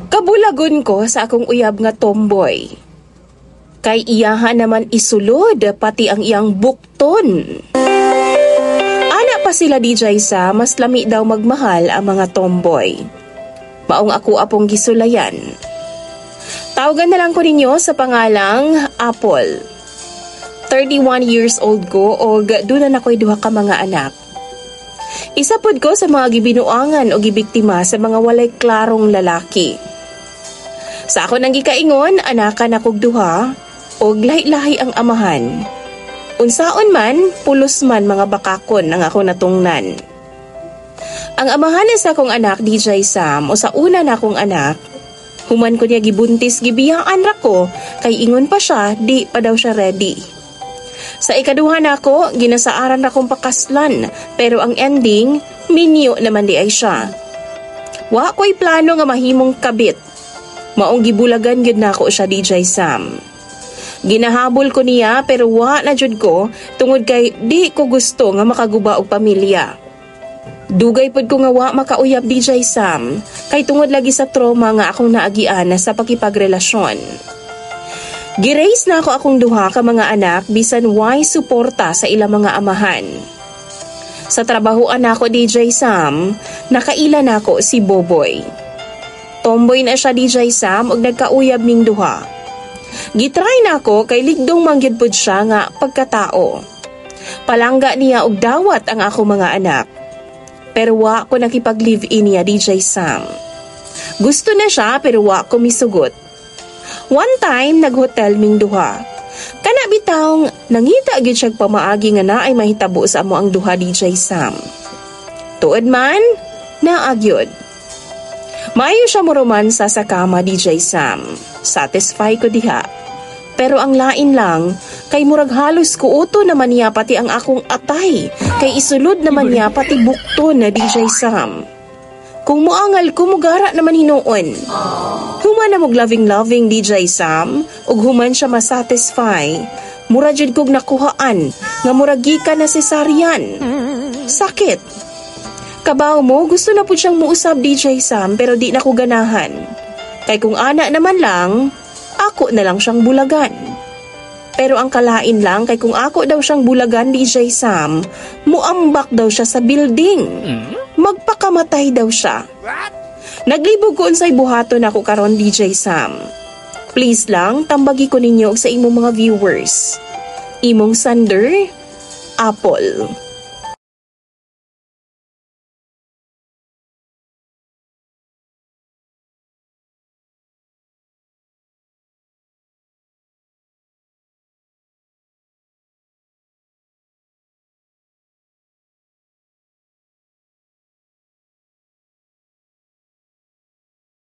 Kabulagon ko sa akong uyab nga tomboy. Kay iyahan naman isulod pati ang iyang bukton. Ana pa sila DJ sa mas lami daw magmahal ang mga tomboy. Maong ako apong gisulayan. Tawagan na lang ko ninyo sa pangalang Apple. 31 years old ko o doon na ako'y duha ka mga anak. Isa pod ko sa mga gibinuangan o gibiktima sa mga walay klarong lalaki. Sa ako nang gikaingon, anakan akog duha o lahi-lahi ang amahan. Unsaon man, pulos man mga bakakon ang ako natungnan. Ang amahan sa akong anak, DJ Sam, o sa una na akong anak, human ko niya gibuntis gibiyaan ra ko, kay ingon pa siya, di pa daw siya ready. Sa ikaduha na ako, ginasaaran na akong pakaslan, pero ang ending, minyo naman di ay siya. Wa ko'y plano nga mahimong kabit. Maong gibulagan yun na ako siya, DJ Sam. Ginahabol ko niya pero wa na jud ko tungod kay di ko gusto nga makaguba og pamilya. Dugay pod ko nga wa makauyab, DJ Sam, kay tungod lagi sa trauma nga akong naagian sa pakipagrelasyon. Giraise na ako akong duha ka mga anak bisan why suporta sa ilang mga amahan. Sa trabahoan ako, DJ Sam, nakaila na ako si Boboy. Tomboy na siya, DJ Sam, og nagkauyab ming duha. Gitry na ako kay ligdong mangyud pod siya nga pagkatao. Palangga niya og dawat ang ako mga anak. Pero wa ko nakipag-live-in niya, DJ Sam. Gusto na siya pero wa ko misugot. One time, nag-hotel ming duha. Kana bitawng nangita gyud siya pamaagi nga naay mahitabo sa amo ang duha, DJ Sam. Tuod man, naagyod. Maayo siya mo romansa sa kama, DJ Sam. Satisfy ko diha. Pero ang lain lang, kay murag halos kuuto naman niya pati ang akong atay. Kay isulod naman niya pati bukto na, DJ Sam. Kung muangal ko, mugara naman hinuon. Human na mog loving-loving, DJ Sam, ug human siya masatisfy. Mura jud kog nakuhaan, nga muragi ka na cesarean. Sakit. Kabaw mo, gusto na po siyang muusab, DJ Sam, pero di na ko ganahan. Kay kung ana naman lang, ako na lang siyang bulagan. Pero ang kalain lang, kay kung ako daw siyang bulagan, DJ Sam, muambak daw siya sa building. Magpakamatay daw siya. Naglibog ko unsay buhaton ako karon, DJ Sam. Please lang, tambagi ko ninyo sa imong mga viewers. Imong sender, Apple.